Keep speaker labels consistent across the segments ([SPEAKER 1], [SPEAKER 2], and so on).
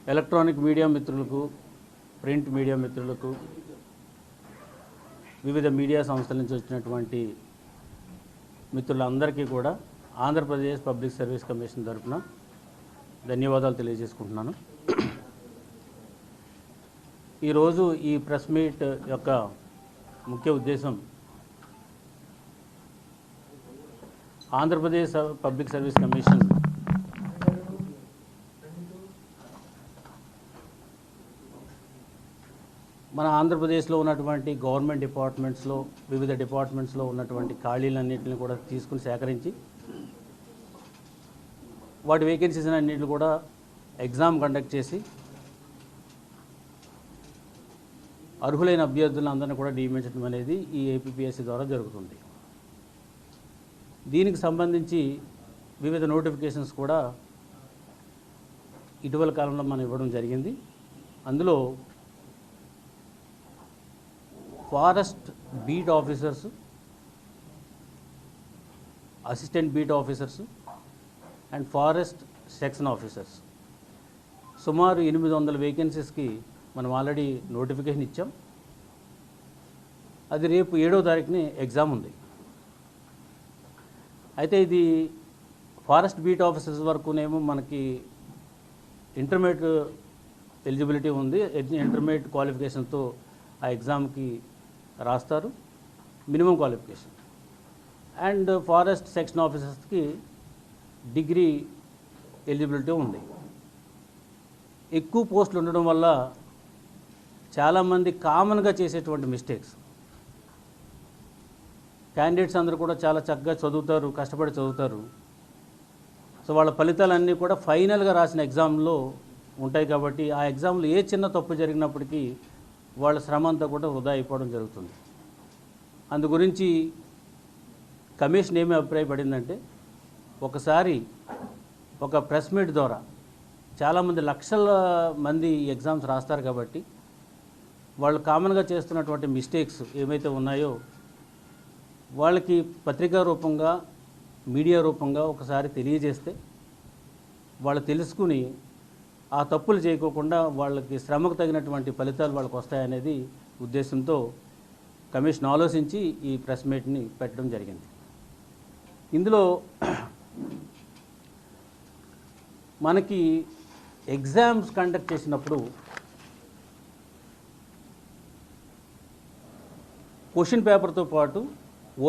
[SPEAKER 1] Electronic media మిత్రులకు, print media మిత్రులకు, వివిధ మీడియా సంస్థల నుంచి వచ్చినటువంటి మిత్రులందరికీ కూడా ఆంధ్రప్రదేశ్ పబ్లిక్ సర్వీస్ కమిషన్ తరఫున ధన్యవాదాలు తెలియజేసుకుంటున్నాను. ఈరోజు ఈ ప్రెస్ మీట్ యొక్క ముఖ్య ఉద్దేశం ఆంధ్రప్రదేశ్ పబ్లిక్ సర్వీస్ కమిషన్ మన ఆంధ్రప్రదేశ్లో ఉన్నటువంటి గవర్నమెంట్ డిపార్ట్మెంట్స్లో, వివిధ డిపార్ట్మెంట్స్లో ఉన్నటువంటి ఖాళీలన్నింటిని కూడా తీసుకుని సేకరించి వాటి వేకెన్సీస్ అన్నింటిని కూడా ఎగ్జామ్ కండక్ట్ చేసి అర్హులైన అభ్యర్థులందరినీ కూడా నియమించడం అనేది ఈ ఏపీపీఎస్సీ ద్వారా జరుగుతుంది. దీనికి సంబంధించి వివిధ నోటిఫికేషన్స్ కూడా ఇటీవల కాలంలో మనం ఇవ్వడం జరిగింది. అందులో forest beat officers, assistant beat officers and forest section officers సుమారు 800 వేకెన్సీస్కి మనం ఆల్రెడీ నోటిఫికేషన్ ఇచ్చాం. అది రేపు 7వ తారీఖుని ఎగ్జామ్ ఉంది. అయితే ఇది ఫారెస్ట్ బీట్ ఆఫీసర్స్ వరకునేమో మనకి ఇంటర్మీడియట్ ఎలిజిబిలిటీ ఉంది. ఇంటర్మీడియట్ క్వాలిఫికేషన్తో ఆ ఎగ్జామ్కి రాస్తారు, minimum qualification. And forest section ఆఫీసర్స్కి డిగ్రీ ఎలిజిబిలిటీ ఉంది. ఎక్కువ పోస్టులు ఉండడం వల్ల చాలామంది కామన్గా చేసేటువంటి మిస్టేక్స్, క్యాండిడేట్స్ అందరూ కూడా చాలా చక్కగా చదువుతారు, కష్టపడి చదువుతారు. సో వాళ్ళ ఫలితాలన్నీ కూడా ఫైనల్గా రాసిన ఎగ్జామ్లో ఉంటాయి. కాబట్టి ఆ ఎగ్జామ్లో ఏ చిన్న తప్పు జరిగినప్పటికీ వాళ్ళ శ్రమ అంతా కూడా వృధా అయిపోవడం జరుగుతుంది. అందు గురించి కమిషన్ ఏమి అభిప్రాయపడిందంటే, ఒకసారి ఒక ప్రెస్ మీట్ ద్వారా చాలామంది లక్షల మంది ఈ ఎగ్జామ్స్ రాస్తారు కాబట్టి వాళ్ళు కామన్గా చేస్తున్నటువంటి మిస్టేక్స్ ఏమైతే ఉన్నాయో వాళ్ళకి పత్రికా రూపంగా, మీడియా రూపంగా ఒకసారి తెలియజేస్తే వాళ్ళు తెలుసుకుని ఆ తప్పులు చేయకోకుండా వాళ్ళకి శ్రమకు తగినటువంటి ఫలితాలు వాళ్ళకి వస్తాయనేది ఉద్దేశంతో కమిషన్ ఆలోచించి ఈ ప్రెస్ మీట్ని పెట్టడం జరిగింది. ఇందులో మనకి ఎగ్జామ్స్ కండక్ట్ చేసినప్పుడు క్వశ్చన్ పేపర్తో పాటు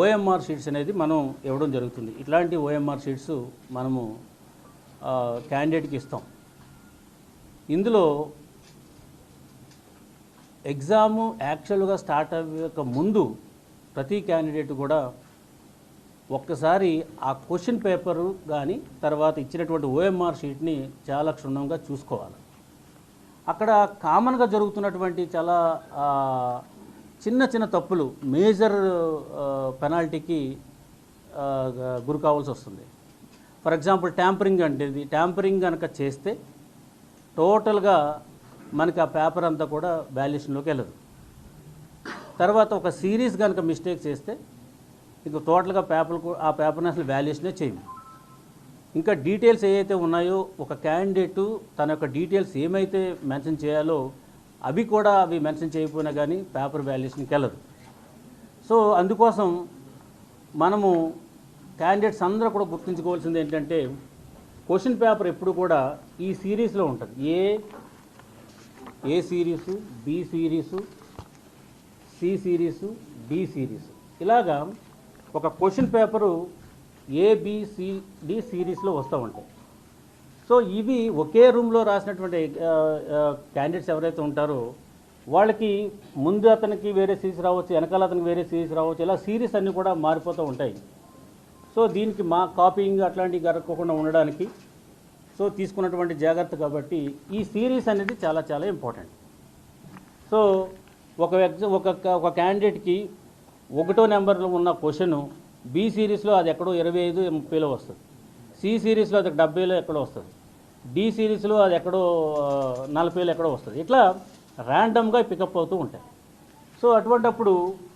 [SPEAKER 1] ఓఎంఆర్ షీట్స్ అనేది మనం ఇవ్వడం జరుగుతుంది. ఇట్లాంటి ఓఎంఆర్ షీట్స్ మనము క్యాండిడేట్కి ఇస్తాం. ఇందులో ఎగ్జాము యాక్చువల్గా స్టార్ట్ అవ్వక ముందు ప్రతి క్యాండిడేట్ కూడా ఒక్కసారి ఆ క్వశ్చన్ పేపరు కానీ తర్వాత ఇచ్చినటువంటి ఓఎంఆర్ షీట్ని చాలా క్షుణ్ణంగా చూసుకోవాలి. అక్కడ కామన్గా జరుగుతున్నటువంటి చాలా చిన్న చిన్న తప్పులు మేజర్ పెనాల్టీకి గురి కావాల్సి వస్తుంది. ఫర్ ఎగ్జాంపుల్ ట్యాంపరింగ్ అంటే, ట్యాంపరింగ్ కనుక చేస్తే టోటల్గా మనకి ఆ పేపర్ అంతా కూడా వాల్యుయేషన్లోకి వెళ్ళదు. తర్వాత ఒక సిరీస్ కనుక మిస్టేక్ చేస్తే ఇంక టోటల్గా ఆ పేపర్ని అసలు వాల్యుయేషనే చేయము. ఇంకా డీటెయిల్స్ ఏవైతే ఉన్నాయో ఒక క్యాండిడేటు తన యొక్క డీటెయిల్స్ ఏమైతే మెన్షన్ చేయాలో అవి మెన్షన్ చేయకపోయినా కానీ పేపర్ వాల్యుయేషన్కి వెళ్ళదు. సో అందుకోసం మనము క్యాండిడేట్స్ అందరూ కూడా గుర్తుంచుకోవాల్సింది ఏంటంటే, క్వశ్చన్ పేపర్ ఎప్పుడు కూడా ఈ సిరీస్లో ఉంటుంది. A series, B series, C series, D series, ఇలాగా ఒక క్వశ్చన్ పేపరు ఏబిసిడి సిరీస్లో వస్తూ ఉంటాయి. సో ఇవి ఒకే రూమ్లో రాసినటువంటి క్యాండిడేట్స్ ఎవరైతే ఉంటారో వాళ్ళకి ముందు అతనికి వేరే సిరీస్ రావచ్చు, వెనకాల అతనికి వేరే సిరీస్ రావచ్చు, ఇలా సిరీస్ అన్నీ కూడా మారిపోతూ ఉంటాయి. సో దీనికి మా కాపీయింగ్ అట్లాంటివి జరగకుండా ఉండడానికి సో తీసుకున్నటువంటి జాగ్రత్త. కాబట్టి ఈ సిరీస్ అనేది చాలా చాలా ఇంపార్టెంట్. సో ఒక క్యాండిడేట్కి 1వ నెంబర్లో ఉన్న క్వశ్చను బి సిరీస్లో అది ఎక్కడో 25-30లో వస్తుంది, సి సిరీస్లో అది 70లో ఎక్కడో వస్తుంది, డి సిరీస్లో అది ఎక్కడో 40లో ఎక్కడో వస్తుంది. ఇట్లా ర్యాండమ్గా పికప్ అవుతూ ఉంటాయి. సో అటువంటప్పుడు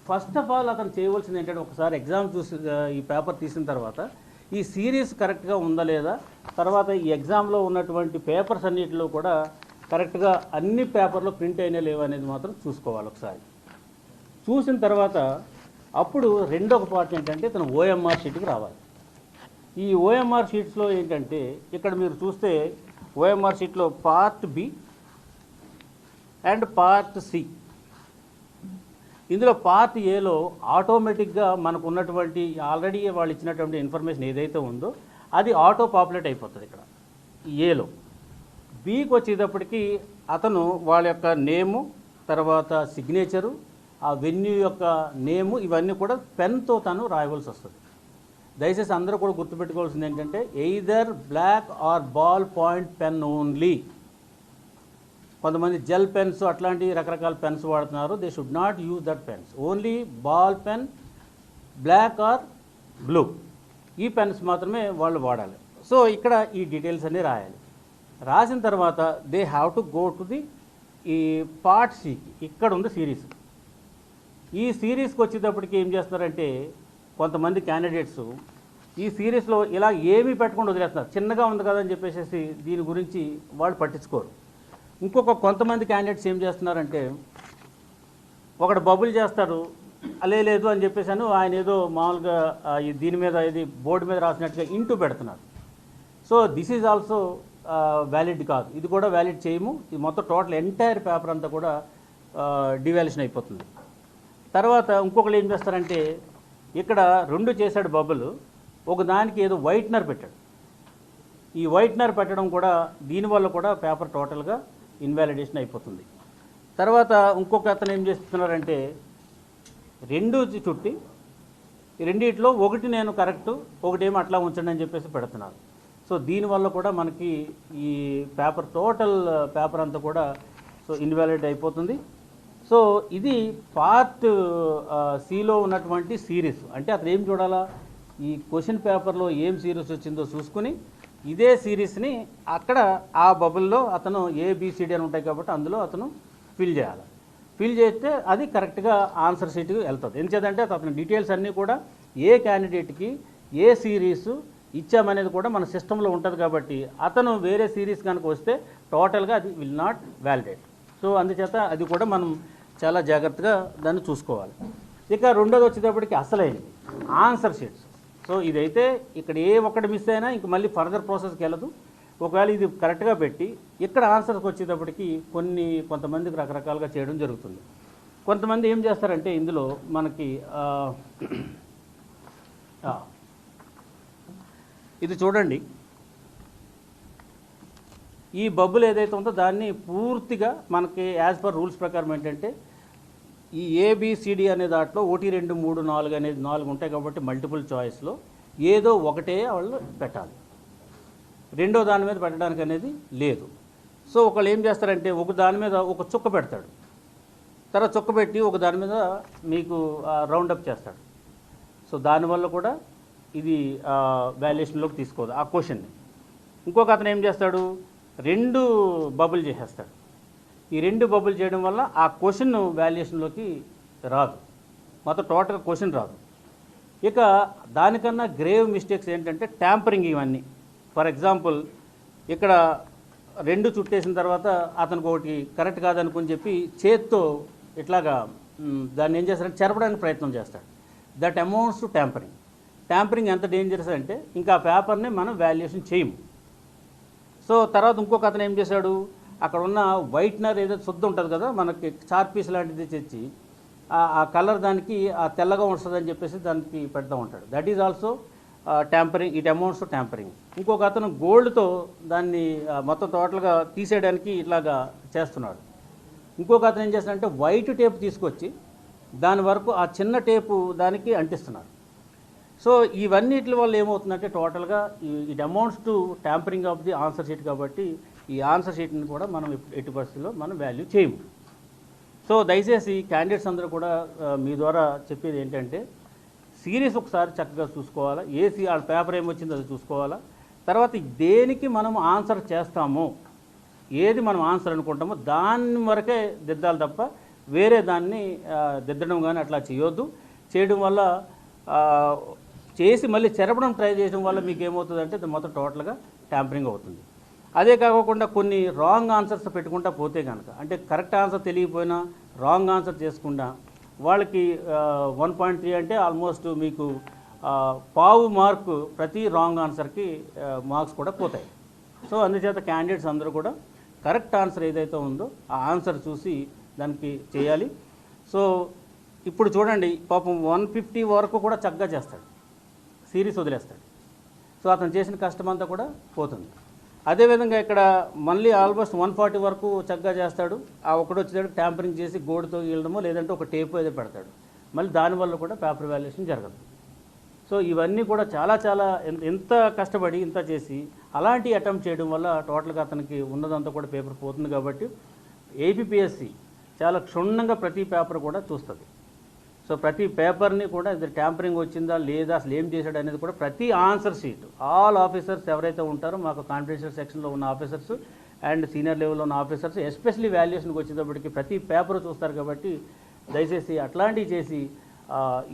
[SPEAKER 1] ఫస్ట్ ఆఫ్ ఆల్ అతను చేయవలసింది ఏంటంటే, ఒకసారి ఎగ్జామ్ చూసి ఈ పేపర్ తీసిన తర్వాత ఈ సిరీస్ కరెక్ట్గా ఉందా లేదా, తర్వాత ఈ ఎగ్జామ్లో ఉన్నటువంటి పేపర్స్ అన్నిటిలో కూడా కరెక్ట్గా అన్ని పేపర్లో ప్రింట్ అయినా లేవు అనేది మాత్రం చూసుకోవాలి ఒకసారి. చూసిన తర్వాత అప్పుడు రెండొక పార్ట్ ఏంటంటే తను ఓఎంఆర్ షీట్కి రావాలి. ఈ ఓఎంఆర్ షీట్స్లో ఏంటంటే ఇక్కడ మీరు చూస్తే ఓఎంఆర్ షీట్లో part B and part C. ఇందులో పార్ట్ ఏలో ఆటోమేటిక్గా మనకు ఉన్నటువంటి ఆల్రెడీ వాళ్ళు ఇచ్చినటువంటి ఇన్ఫర్మేషన్ ఏదైతే ఉందో అది ఆటో పాపులేట్ అయిపోతుంది ఇక్కడ ఏలో. బీకి వచ్చేటప్పటికి అతను వాళ్ళ యొక్క నేము, తర్వాత సిగ్నేచరు, ఆ వెన్యూ యొక్క నేము ఇవన్నీ కూడా పెన్తో తను రాయవలసి వస్తుంది. దయచేసి అందరూ కూడా గుర్తుపెట్టుకోవాల్సింది ఏంటంటే either black or ball point pen only. కొంతమంది జెల్ పెన్స్ అట్లాంటి రకరకాల పెన్స్ వాడుతున్నారు. They should not use that pens. Only ball pen, black or blue, ఈ పెన్స్ మాత్రమే వాళ్ళు వాడాలి. సో ఇక్కడ ఈ డీటెయిల్స్ అన్నీ రాయాలి. రాసిన తర్వాత they have to go to the ఈ పార్ట్ సికి. ఇక్కడ ఉంది సిరీస్. ఈ సిరీస్కి వచ్చేటప్పటికి ఏం చేస్తున్నారంటే కొంతమంది క్యాండిడేట్స్ ఈ సిరీస్లో ఇలా ఏమీ పెట్టకుండా వదిలేస్తున్నారు. చిన్నగా ఉంది కదా అని చెప్పేసి దీని గురించి వాళ్ళు పట్టించుకోరు. కొంతమంది క్యాండిడేట్స్ ఏం చేస్తున్నారంటే ఒకటి బబుల్ చేస్తారు, లేదు అని చెప్పేసాను ఆయన ఏదో మామూలుగా దీని మీద ఇది బోర్డు మీద రాసినట్టుగా ఇంటూ పెడుతున్నారు. So this is also valid కాదు. ఇది కూడా వ్యాలిడ్ చేయము. ఇది మొత్తం టోటల్ ఎంటైర్ పేపర్ అంతా కూడా డివాల్యుయేషన్ అయిపోతుంది. తర్వాత ఇంకొకరు ఏం చేస్తారంటే ఇక్కడ రెండు చేశాడు బబుల్, ఒక దానికి ఏదో వైట్నర్ పెట్టాడు. ఈ వైట్నర్ పెట్టడం కూడా దీనివల్ల కూడా పేపర్ టోటల్గా ఇన్వాలిడేషన్ అయిపోతుంది. తర్వాత ఇంకొక అతను ఏం చేస్తున్నారంటే రెండు చుట్టి రెండిట్లో ఒకటి నేను కరెక్టు, ఒకటేమో అట్లా ఉంచండి అని చెప్పేసి పెడుతున్నారు. సో దీనివల్ల కూడా మనకి ఈ పేపర్ టోటల్ పేపర్ అంతా కూడా సో ఇన్వాలిడ్ అయిపోతుంది. సో ఇది పార్ట్ సిలో ఉన్నటువంటి సిరీస్. అంటే అతను ఏం చూడాలా, ఈ క్వశ్చన్ పేపర్లో ఏం సిరీస్ వచ్చిందో చూసుకుని ఇదే సిరీస్ని అక్కడ ఆ బబుల్లో అతను ఏబిసిడి అని ఉంటాయి కాబట్టి అందులో అతను ఫిల్ చేయాలి. ఫిల్ చేస్తే అది కరెక్ట్గా ఆన్సర్ షీట్కి వెళ్తుంది. ఎందుచేతంటే అతని డీటెయిల్స్ అన్నీ కూడా ఏ క్యాండిడేట్కి ఏ సిరీస్ ఇచ్చామనేది కూడా మన సిస్టంలో ఉంటుంది కాబట్టి అతను వేరే సిరీస్ కనుక వస్తే టోటల్గా అది విల్ నాట్ వ్యాలిడేట్. సో అందుచేత అది కూడా మనం చాలా జాగ్రత్తగా దాన్ని చూసుకోవాలి. ఇక రెండోది వచ్చేటప్పటికి అసలైనది ఆన్సర్ షీట్స్. సో ఇదైతే ఇక్కడ ఏ ఒక్కటి మిస్ అయినా ఇంక మళ్ళీ ఫర్దర్ ప్రాసెస్కి వెళ్ళదు. ఒకవేళ ఇది కరెక్ట్గా పెట్టి ఇక్కడ ఆన్సర్కి వచ్చేటప్పటికి కొంతమందికి రకరకాలుగా చేయడం జరుగుతుంది. కొంతమంది ఏం చేస్తారంటే ఇందులో మనకి ఇది చూడండి, ఈ బబుల్ ఏదైతే ఉందో దాన్ని పూర్తిగా మనకి యాజ్ పర్ రూల్స్ ప్రకారం ఏంటంటే ఈ ఏబిసిడి అనే దాంట్లో 1 2 3 4 అనేది 4 ఉంటాయి కాబట్టి మల్టిపుల్ చాయిస్లో ఏదో ఒకటే వాళ్ళు పెట్టాలి. రెండో దాని మీద పెట్టడానికి అనేది లేదు. సో ఒకళ్ళు ఏం చేస్తారంటే ఒక దాని మీద ఒక చుక్క పెడతాడు, తర్వాత చుక్క పెట్టి ఒక దాని మీద మీకు రౌండప్ చేస్తాడు. సో దానివల్ల కూడా ఇది వాల్యుయేషన్లోకి తీసుకోదు ఆ క్వశ్చన్ని. ఇంకొక అతను ఏం చేస్తాడు, 2 బబుల్ చేసేస్తాడు. ఈ 2 బబుల్ చేయడం వల్ల ఆ క్వశ్చన్ వాల్యుయేషన్లోకి రాదు, మొత్తం టోటల్ క్వశ్చన్ రాదు. ఇక దానికన్నా గ్రేవ్ మిస్టేక్స్ ఏంటంటే ట్యాంపరింగ్. ఇవన్నీ ఫర్ ఎగ్జాంపుల్ ఇక్కడ 2 చుట్టేసిన తర్వాత అతనికి ఒకటి కరెక్ట్ కాదనుకుని చెప్పి చేత్తో ఇట్లాగా దాన్ని ఏం చేస్తాడంటే చెరపడానికి ప్రయత్నం చేస్తాడు. That amounts to tampering. Tampering ఎంత డేంజరస్ అంటే ఇంకా ఆ పేపర్ని మనం వాల్యుయేషన్ చేయము. సో తర్వాత ఇంకొక అతను ఏం చేశాడు, అక్కడ ఉన్న వైట్నర్ ఏదైతే శుద్ధ ఉంటుంది కదా మనకి చార్పీస్ లాంటిది తెచ్చి ఆ కలర్ దానికి ఆ తెల్లగా వస్తుందని చెప్పేసి దానికి పెడతా ఉంటాడు. That is also tampering. It amounts to tampering. ఇంకొక అతను గోల్డ్తో దాన్ని మొత్తం టోటల్గా తీసేయడానికి ఇట్లాగా చేస్తున్నాడు. ఇంకొక అతను ఏం చేస్తాడంటే వైట్ టేప్ తీసుకొచ్చి దాని వరకు ఆ చిన్న టేపు దానికి అంటిస్తున్నారు. సో ఇవన్నిటి వల్ల ఏమవుతుందంటే టోటల్గా it amounts to tampering of the answer sheet. కాబట్టి ఈ ఆన్సర్ షీట్ని కూడా మనం ఎట్టి పరిస్థితుల్లో మనం వాల్యూ చేయము. సో దయచేసి క్యాండిడేట్స్ అందరూ కూడా మీ ద్వారా చెప్పేది ఏంటంటే సిరీస్ ఒకసారి చక్కగా చూసుకోవాలా, వాళ్ళ పేపర్ ఏమొచ్చిందో అది చూసుకోవాలా. తర్వాత దేనికి మనం ఆన్సర్ చేస్తామో, ఏది మనం ఆన్సర్ అనుకుంటామో దాని వరకే దిద్దాలి తప్ప వేరే దాన్ని దిద్దడం కానీ అట్లా చేయొద్దు. చేయడం వల్ల చేసి మళ్ళీ చెరపడం ట్రై చేయడం వల్ల మీకు ఏమవుతుందంటే మొత్తం టోటల్గా ట్యాంపరింగ్ అవుతుంది. అదే కాకుండా కొన్ని రాంగ్ ఆన్సర్స్ పెట్టుకుంటా పోతే కనుక, అంటే కరెక్ట్ ఆన్సర్ తెలియకపోయినా రాంగ్ ఆన్సర్ చేసుకుండా వాళ్ళకి 1.3 అంటే ఆల్మోస్ట్ మీకు పావు మార్కు ప్రతి రాంగ్ ఆన్సర్కి మార్క్స్ కూడా పోతాయి. సో అందుచేత క్యాండిడేట్స్ అందరూ కూడా కరెక్ట్ ఆన్సర్ ఏదైతే ఉందో ఆ ఆన్సర్ చూసి దానికి చేయాలి. సో ఇప్పుడు చూడండి, పాపం 150 వరకు కూడా చక్కగా చేస్తాడు, సిరీస్ వదిలేస్తాడు. సో అతను చేసిన కష్టం అంతా కూడా పోతుంది. అదేవిధంగా ఇక్కడ మళ్ళీ ఆల్మోస్ట్ 140 వరకు చక్కగా చేస్తాడు. ఆ ఒకటి వచ్చేటప్పుడు ట్యాంపరింగ్ చేసి గోడుతో గీయడమో లేదంటే ఒక టేప్ ఏదో పెడతాడు. మళ్ళీ దానివల్ల కూడా పేపర్ వాల్యుయేషన్ జరగదు. సో ఇవన్నీ కూడా చాలా ఎంత కష్టపడి ఇంత చేసి అలాంటి అటెంప్ట్ చేయడం వల్ల టోటల్గా అతనికి ఉన్నదంతా కూడా పేపర్ పోతుంది. కాబట్టి ఏపీపీఎస్సి చాలా క్షుణ్ణంగా ప్రతి పేపర్ కూడా చూస్తుంది. సో ప్రతి పేపర్ని కూడా ఇది ట్యాంపరింగ్ వచ్చిందా లేదా, అసలు ఏం చేశాడు అనేది కూడా ప్రతి ఆన్సర్ షీట్ ఆల్ ఆఫీసర్స్ ఎవరైతే ఉంటారో మాకు కాన్ఫిడెన్షియల్ సెక్షన్లో ఉన్న ఆఫీసర్స్ అండ్ సీనియర్ లెవెల్లో ఉన్న ఆఫీసర్స్ ఎస్పెషల్లీ వాల్యుయేషన్కి వచ్చేటప్పటికి ప్రతి పేపర్ చూస్తారు. కాబట్టి దయచేసి అట్లాంటివి చేసి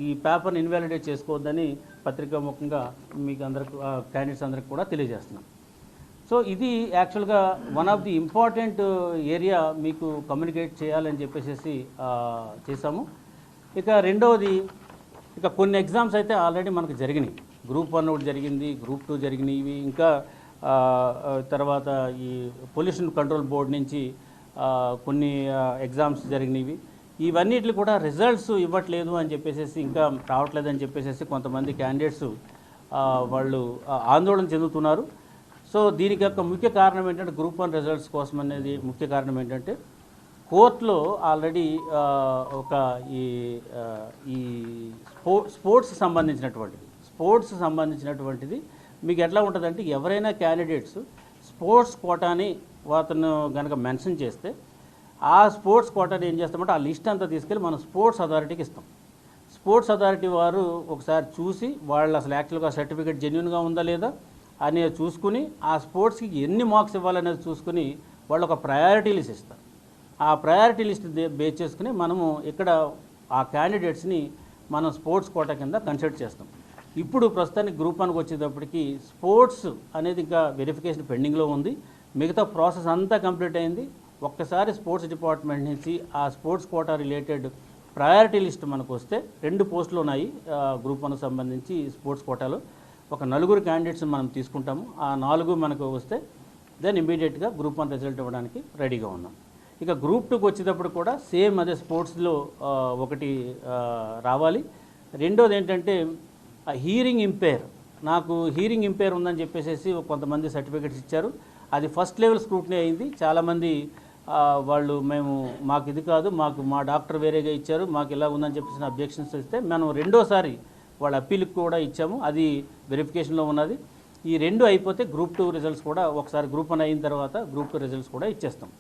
[SPEAKER 1] ఈ పేపర్ని ఇన్వాలిడేట్ చేసుకోవద్దని పత్రికాముఖంగా మీకు అందరికి క్యాండిడేట్స్ అందరికి కూడా తెలియజేస్తున్నాం. సో ఇది యాక్చువల్గా one of the important area మీకు కమ్యూనికేట్ చేయాలని చెప్పేసి చేశాము. ఇక రెండవది, ఇక కొన్ని ఎగ్జామ్స్ అయితే ఆల్రెడీ మనకు జరిగినాయి. గ్రూప్ 1 ఒకటి జరిగింది, గ్రూప్ 2 జరిగినాయి. ఇంకా తర్వాత ఈ పొల్యూషన్ కంట్రోల్ బోర్డు నుంచి కొన్ని ఎగ్జామ్స్ జరిగినవి. ఇవన్నిటిని కూడా రిజల్ట్స్ ఇవ్వట్లేదు అని చెప్పేసి, ఇంకా రావట్లేదని చెప్పేసి కొంతమంది క్యాండిడేట్స్ వాళ్ళు ఆందోళన చెందుతున్నారు. సో దీనికి యొక్క ముఖ్య కారణం ఏంటంటే, గ్రూప్ 1 రిజల్ట్స్ కోసం అనేది ముఖ్య కారణం ఏంటంటే, కోర్టులో ఆల్రెడీ ఒక ఈ స్పోర్ట్స్ సంబంధించినటువంటిది మీకు ఎట్లా ఉంటుందంటే, ఎవరైనా క్యాండిడేట్స్ స్పోర్ట్స్ కోటాని అతను కనుక మెన్షన్ చేస్తే ఆ స్పోర్ట్స్ కోటాని ఏం చేస్తామంటే ఆ లిస్ట్ అంతా తీసుకెళ్ళి మనం స్పోర్ట్స్ అథారిటీకి ఇస్తాం. స్పోర్ట్స్ అథారిటీ వారు ఒకసారి చూసి వాళ్ళు అసలు యాక్చువల్గా సర్టిఫికేట్ జెన్యూన్గా ఉందా లేదా అనేది చూసుకుని ఆ స్పోర్ట్స్కి ఎన్ని మార్క్స్ ఇవ్వాలనేది చూసుకుని వాళ్ళు ఒక ప్రయారిటీ లిస్ట్ ఇస్తారు. ఆ ప్రయారిటీ లిస్ట్ బేస్ చేసుకుని మనము ఇక్కడ ఆ క్యాండిడేట్స్ని మనం స్పోర్ట్స్ కోటా కింద కన్సిడర్ చేస్తాం. ఇప్పుడు ప్రస్తుతానికి గ్రూప్ 1కి వచ్చేటప్పటికి స్పోర్ట్స్ అనేది ఇంకా వెరిఫికేషన్ పెండింగ్లో ఉంది. మిగతా ప్రాసెస్ అంతా కంప్లీట్ అయింది. ఒక్కసారి స్పోర్ట్స్ డిపార్ట్మెంట్ నుంచి ఆ sports quota related priority list మనకు వస్తే 2 పోస్టులు ఉన్నాయి గ్రూప్ 1కి సంబంధించి. స్పోర్ట్స్ కోటాలో ఒక 4 క్యాండిడేట్స్ మనం తీసుకుంటాము. ఆ 4 మనకు వస్తే దెన్ ఇమీడియట్గా గ్రూప్ 1 రిజల్ట్ ఇవ్వడానికి రెడీగా ఉన్నాం. ఇక గ్రూప్ 2కి వచ్చేటప్పుడు కూడా సేమ్ అదే స్పోర్ట్స్లో ఒకటి రావాలి. రెండోది ఏంటంటే హీరింగ్ ఇంపైర్, నాకు హీరింగ్ ఇంపైర్ ఉందని చెప్పేసి కొంతమంది సర్టిఫికేట్స్ ఇచ్చారు. అది ఫస్ట్ లెవెల్ స్క్రూటినీ అయింది. చాలామంది వాళ్ళు మాకు ఇది కాదు, మా డాక్టర్ వేరేగా ఇచ్చారు, మాకు ఇలా ఉందని చెప్పేసి అబ్జెక్షన్స్ ఇస్తే మనం రెండోసారి వాళ్ళ అప్పీల్కి కూడా ఇచ్చాము. అది వెరిఫికేషన్లో ఉన్నది. ఈ 2 అయిపోతే గ్రూప్ 2 రిజల్ట్స్ కూడా ఒకసారి గ్రూప్ 1 అయిన తర్వాత గ్రూప్ 2 రిజల్ట్స్ కూడా ఇచ్చేస్తాం.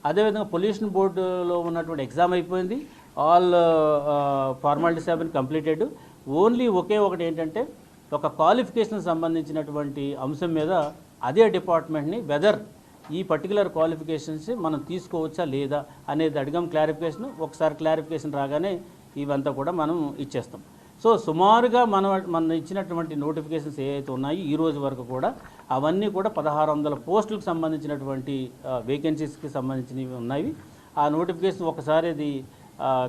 [SPEAKER 1] అదేవిధంగా పొల్యూషన్ బోర్డులో ఉన్నటువంటి ఎగ్జామ్ అయిపోయింది. All formalities have been completed. Only ఒకటి ఏంటంటే, ఒక క్వాలిఫికేషన్ సంబంధించినటువంటి అంశం మీద అదే డిపార్ట్మెంట్ని వెదర్ ఈ పర్టికులర్ క్వాలిఫికేషన్స్ మనం తీసుకోవచ్చా లేదా అనేది అడిగాం క్లారిఫికేషన్. ఒకసారి క్లారిఫికేషన్ రాగానే ఇవంతా కూడా మనం ఇచ్చేస్తాం. సో సుమారుగా మన ఇచ్చినటువంటి నోటిఫికేషన్స్ ఏవైతే ఉన్నాయో ఈ రోజు వరకు కూడా అవన్నీ కూడా 1600 పోస్టులకు సంబంధించినటువంటి వేకెన్సీస్కి సంబంధించినవి ఉన్నాయి. ఆ నోటిఫికేషన్ ఒకసారి అది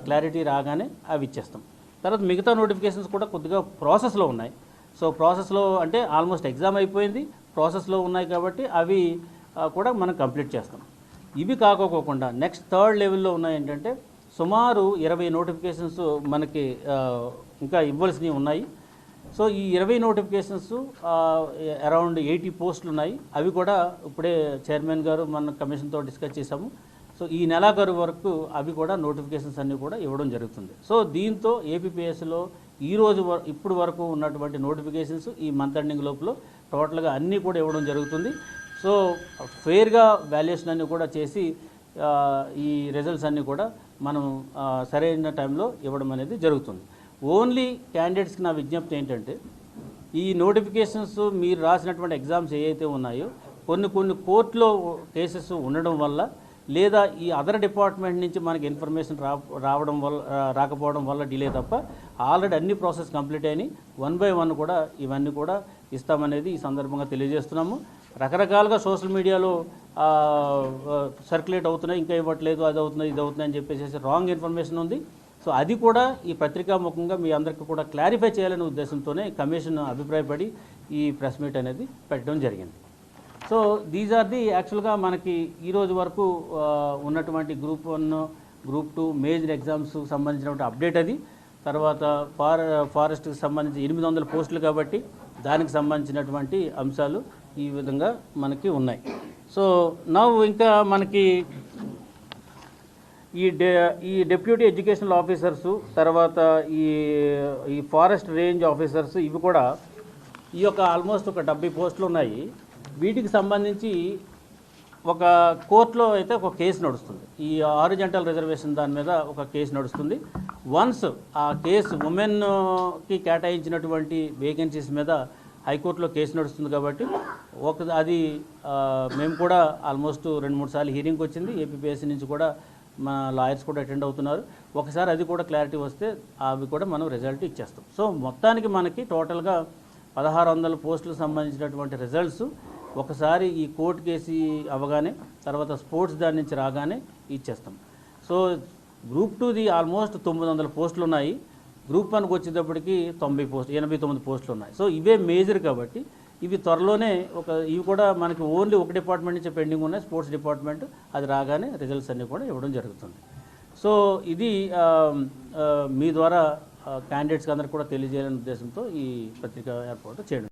[SPEAKER 1] క్లారిటీ రాగానే అవి ఇచ్చేస్తాం. తర్వాత మిగతా నోటిఫికేషన్స్ కూడా కొద్దిగా ప్రాసెస్లో ఉన్నాయి. సో ప్రాసెస్లో అంటే ఆల్మోస్ట్ ఎగ్జామ్ అయిపోయింది, ప్రాసెస్లో ఉన్నాయి కాబట్టి అవి కూడా మనం కంప్లీట్ చేస్తాం. ఇవి కాకోకుండా నెక్స్ట్ 3rd లెవెల్లో ఉన్నాయి ఏంటంటే, సుమారు 20 నోటిఫికేషన్స్ మనకి ఇంకా ఇవ్వాల్సినవి ఉన్నాయి. సో ఈ 20 నోటిఫికేషన్స్ అరౌండ్ 80 పోస్టులు ఉన్నాయి. అవి కూడా ఇప్పుడే చైర్మన్ గారు మన కమిషన్తో డిస్కస్ చేశాము. సో ఈ నెలాఖరు వరకు అవి కూడా నోటిఫికేషన్స్ అన్నీ కూడా ఇవ్వడం జరుగుతుంది. సో దీంతో ఏపీపీఎస్లో ఇప్పుడు వరకు ఉన్నటువంటి నోటిఫికేషన్స్ ఈ మంత్ ఎండింగ్ లోపల టోటల్గా అన్నీ కూడా ఇవ్వడం జరుగుతుంది. సో ఫెయిర్గా వాల్యుయేషన్ అన్నీ కూడా చేసి ఈ రిజల్ట్స్ అన్నీ కూడా మనం సరైన టైంలో ఇవ్వడం అనేది జరుగుతుంది. ఓన్లీ క్యాండిడేట్స్కి నా విజ్ఞప్తి ఏంటంటే, ఈ నోటిఫికేషన్స్ మీరు రాసినటువంటి ఎగ్జామ్స్ ఏవైతే ఉన్నాయో కొన్ని కోర్టులో కేసెస్ ఉండడం వల్ల లేదా ఈ అదర్ డిపార్ట్మెంట్ నుంచి మనకి ఇన్ఫర్మేషన్ రాకపోవడం వల్ల డిలే తప్ప ఆల్రెడీ అన్ని ప్రాసెస్ కంప్లీట్ అయినాయి. 1 by 1 కూడా ఇవన్నీ కూడా ఇస్తామనేది ఈ సందర్భంగా తెలియజేస్తున్నాము. రకరకాలుగా సోషల్ మీడియాలో సర్క్యులేట్ అవుతున్నాయి, ఇంకా ఇవ్వట్లేదు, అది అవుతుంది, ఇది అవుతుంది అని చెప్పేసి రాంగ్ ఇన్ఫర్మేషన్ ఉంది. సో అది కూడా ఈ పత్రికాముఖంగా మీ అందరికీ కూడా క్లారిఫై చేయాలనే ఉద్దేశంతోనే కమిషన్ అభిప్రాయపడి ఈ ప్రెస్ మీట్ అనేది పెట్టడం జరిగింది. సో దీస్ ఆర్ ది యాక్చువల్గా మనకి ఈరోజు వరకు ఉన్నటువంటి గ్రూప్ 1, గ్రూప్ 2 మేజర్ ఎగ్జామ్స్ సంబంధించినటువంటి అప్డేట్ అది. తర్వాత ఫారెస్ట్కి సంబంధించి 800 పోస్టులు కాబట్టి దానికి సంబంధించినటువంటి అంశాలు ఈ విధంగా మనకి ఉన్నాయి. సో నవ్వు ఇంకా మనకి ఈ డెప్యూటీ ఎడ్యుకేషనల్ ఆఫీసర్సు, తర్వాత ఈ ఫారెస్ట్ రేంజ్ ఆఫీసర్స్, ఇవి కూడా ఈ యొక్క ఆల్మోస్ట్ ఒక 70 పోస్టులు ఉన్నాయి. వీటికి సంబంధించి ఒక కోర్టులో అయితే ఒక కేసు నడుస్తుంది. ఈ హారిజాంటల్ రిజర్వేషన్ దాని మీద ఒక కేసు నడుస్తుంది. వన్స్ ఆ కేసు ఉమెన్కి కేటాయించినటువంటి వేకెన్సీస్ మీద హైకోర్టులో కేసు నడుస్తుంది కాబట్టి అది మేము కూడా ఆల్మోస్ట్ 2-3 సార్లు హీరింగ్కి వచ్చింది. ఏపీపీఎస్సీ నుంచి కూడా మన లాయర్స్ కూడా అటెండ్ అవుతున్నారు. ఒకసారి అది కూడా క్లారిటీ వస్తే అవి కూడా మనం రిజల్ట్ ఇచ్చేస్తాం. సో మొత్తానికి మనకి టోటల్గా 1600 పోస్టులకు సంబంధించినటువంటి రిజల్ట్స్ ఒకసారి ఈ కోర్టు కేసు అవగానే, తర్వాత స్పోర్ట్స్ దాని నుంచి రాగానే ఇచ్చేస్తాం. సో గ్రూప్ 2ది ఆల్మోస్ట్ 900 పోస్టులు ఉన్నాయి. గ్రూప్ 1కి వచ్చేటప్పటికి 89 పోస్టులు ఉన్నాయి. సో ఇవే మేజర్ కాబట్టి ఇవి త్వరలోనే ఇవి కూడా మనకి ఓన్లీ ఒక డిపార్ట్మెంట్ నుంచి పెండింగ్ ఉన్నాయి, స్పోర్ట్స్ డిపార్ట్మెంట్. అది రాగానే రిజల్ట్స్ అన్నీ కూడా ఇవ్వడం జరుగుతుంది. సో ఇది మీ ద్వారా క్యాండిడేట్స్కి అందరికీ కూడా తెలియజేయాలనే ఉద్దేశంతో ఈ పత్రిక ఏర్పాటు చేయడం.